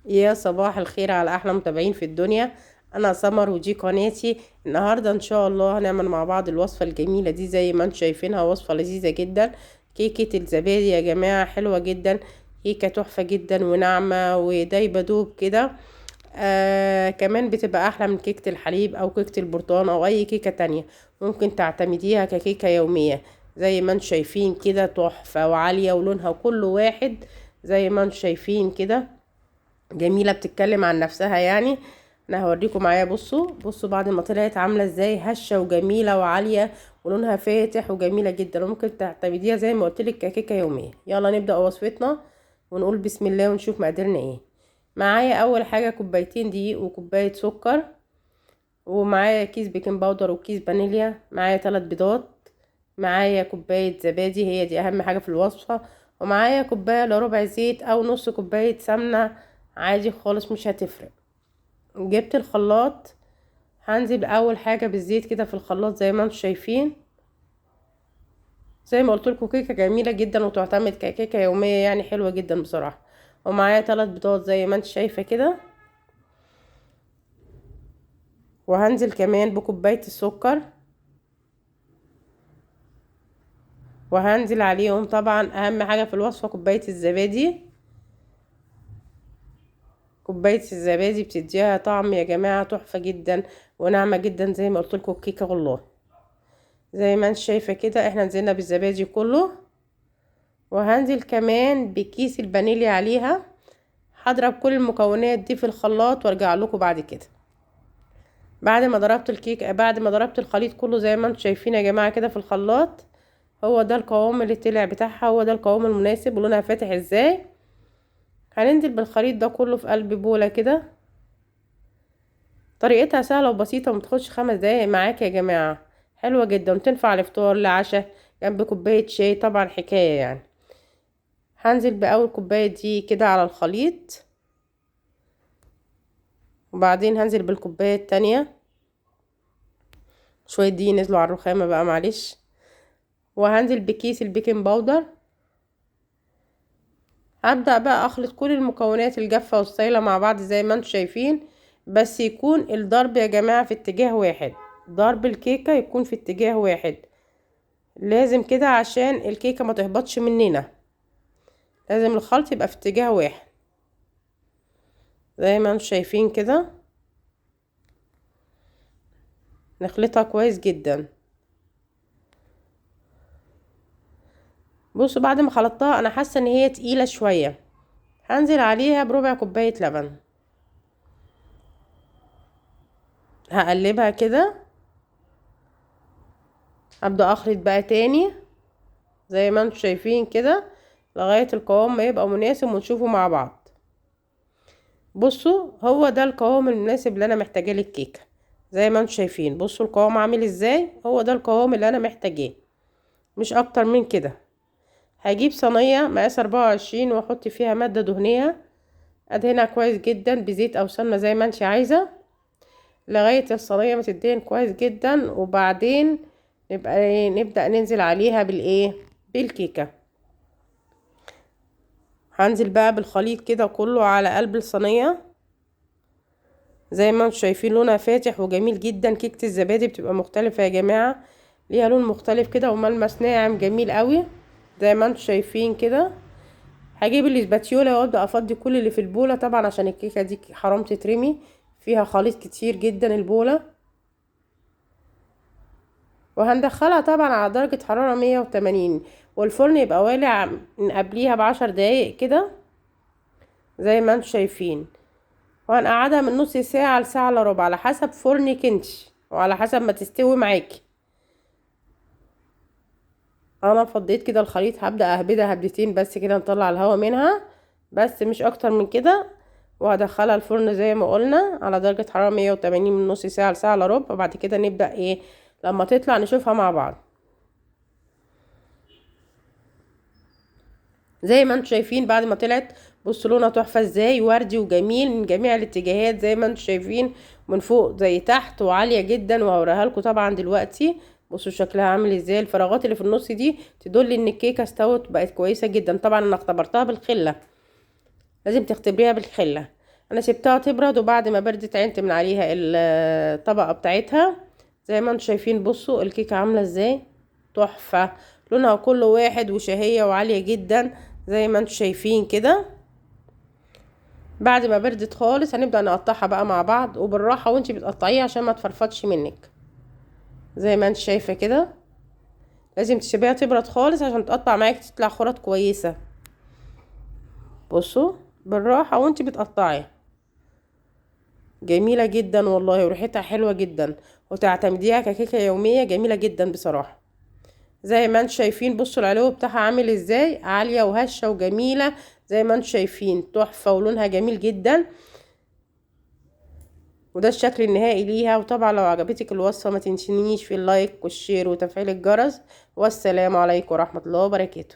يا صباح الخير على احلى متابعين في الدنيا. انا سمر ودي قناتي. النهارده ان شاء الله هنعمل مع بعض الوصفه الجميله دي، زي ما انتم شايفينها وصفه لذيذه جدا. كيكه الزبادي يا جماعه حلوه جدا، كيكه تحفه جدا وناعمه ودايبه دوب كده. كمان بتبقى احلى من كيكه الحليب او كيكه البرتقال او اي كيكه تانية. ممكن تعتمديها ككيكه يوميه. زي ما انتم شايفين كده تحفه وعاليه ولونها كله واحد. زي ما انتم شايفين كده جميلة بتتكلم عن نفسها يعني. انا هوريكم معايا، بصوا بعد ما طلعت عاملة ازاي، هشة وجميلة وعالية ولونها فاتح وجميلة جدا، وممكن تعتمديها زي ما قلتلك ككيكة يومية. يلا نبدأ وصفتنا ونقول بسم الله ونشوف مقاديرنا ايه. معايا اول حاجة كوبايتين دقيق وكوباية سكر، ومعايا كيس بيكنج باودر وكيس فانيليا، معايا 3 بيضات، معايا كوباية زبادي هي دي اهم حاجة في الوصفة، ومعايا كوباية الا ربع زيت او نص كوباية سمنة، عادي خالص مش هتفرق. جبت الخلاط، هنزل اول حاجة بالزيت كده في الخلاط زي ما انتم شايفين. زي ما قلت لكم كيكة جميلة جدا وتعتمد ككيكة يومية يعني، حلوة جدا بصراحة. ومعايا 3 بيضات زي ما انت شايفة كده، وهنزل كمان بكوباية السكر، وهنزل عليهم طبعا اهم حاجة في الوصفة كوباية الزبادي. كوباية الزبادي بتديها طعم يا جماعة تحفة جدا وناعمة جدا، زي ما قلت لكم الكيكة والله. زي ما انت شايفة كده احنا نزلنا بالزبادي كله، وهنزل كمان بكيس الفانيليا عليها. هضرب كل المكونات دي في الخلاط وارجع لكم بعد كده. بعد ما ضربت الخليط كله زي ما انتم شايفين يا جماعة كده في الخلاط، هو ده القوام اللي طلع بتاعها، هو ده القوام المناسب ولونها فاتح ازاي. هننزل بالخليط ده كله في قلب بولة كده. طريقتها سهلة وبسيطة ومتاخدش 5 دقايق معاك يا جماعة، حلوة جدا وتنفع لفطار لعشاء جنب كوباية شاي، طبعا حكاية يعني. هنزل بأول كوباية دي كده على الخليط، وبعدين هنزل بالكوباية التانية. شوية دي نزلوا على الرخامة بقى معلش. وهنزل بكيس البيكنج باودر. هبدأ بقى اخلط كل المكونات الجافة والسايلة مع بعض زي ما انتم شايفين، بس يكون الضرب يا جماعة في اتجاه واحد. ضرب الكيكة يكون في اتجاه واحد، لازم كده عشان الكيكة ما تهبطش مننا. لازم الخلط يبقى في اتجاه واحد زي ما انتم شايفين كده. نخلطها كويس جدا. بصوا بعد ما خلطتها انا حاسه ان هي تقيله شويه، هنزل عليها بربع كوبايه لبن. هقلبها كده، هبدا اخلط بقى تاني زي ما انتم شايفين كده لغايه القوام ما يبقى مناسب ونشوفه مع بعض. بصوا هو ده القوام المناسب اللي انا محتاجاه للكيكه. زي ما انتم شايفين بصوا القوام عامل ازاي، هو ده القوام اللي انا محتاجاه، مش اكتر من كده. هجيب صينيه مقاس 24 واحط فيها ماده دهنيه، ادهنها كويس جدا بزيت او سمنه زي ما انت عايزه لغايه الصينيه ما تدهن كويس جدا. وبعدين نبدا ننزل عليها بالكيكه. هنزل بقى بالخليط كده كله على قلب الصينيه. زي ما انتم شايفين لونها فاتح وجميل جدا. كيكه الزبادي بتبقى مختلفه يا جماعه، ليها لون مختلف كده وملمس ناعم جميل قوي زي ما انتم شايفين كده. هجيب الاسباتيولا وابدا افضي كل اللي في البوله، طبعا عشان الكيكه دي حرام تترمي، فيها خليط كتير جدا البوله. وهندخلها طبعا على درجه حراره 180، والفرن يبقى والع من قبليها ب10 دقايق كده زي ما انتم شايفين. وهنقعدها من نص ساعه لساعه الا ربع على حسب فرنك انت وعلى حسب ما تستوي معاكي. انا فضيت كده الخليط، هبدا اهبدها هبدتين بس كده نطلع الهواء منها، بس مش اكتر من كده. وهدخلها الفرن زي ما قلنا على درجه حراره 180 من نص ساعه لساعه الا ربع، وبعد كده نبدا لما تطلع نشوفها مع بعض. زي ما انتم شايفين بعد ما طلعت بصوا لونها تحفه ازاي، وردي وجميل من جميع الاتجاهات زي ما انتم شايفين، من فوق زي تحت وعاليه جدا. وهوريها لكم طبعا دلوقتي. بصوا شكلها عامل ازاي، الفراغات اللي في النص دي تدل ان الكيكه استوت بقت كويسه جدا. طبعا انا اختبرتها بالخله، لازم تختبريها بالخله. انا سبتها تبرد، وبعد ما بردت عينت من عليها الطبقه بتاعتها. زي ما انتم شايفين بصوا الكيكه عامله ازاي، تحفه. لونها كله واحد وشهيه وعاليه جدا زي ما انتم شايفين كده. بعد ما بردت خالص هنبدا نقطعها بقى مع بعض، وبالراحه وانتي بتقطعيها عشان ما تفرفتش منك. زي ما انت شايفه كده، لازم تسيبيها تبرد خالص عشان تقطع معاكي تطلع خرط كويسه. بصوا بالراحه وانتي بتقطعي، جميله جدا والله، وريحتها حلوه جدا، وتعتمديها ككيكه يوميه جميله جدا بصراحه. زي ما انتم شايفين بصوا العلو بتاعها عامل ازاي، عاليه وهشه وجميله. زي ما انتم شايفين تحفه ولونها جميل جدا. وده الشكل النهائي ليها. وطبعا لو عجبتك الوصفه ما تنسينيش في اللايك والشير وتفعيل الجرس. والسلام عليكم ورحمه الله وبركاته.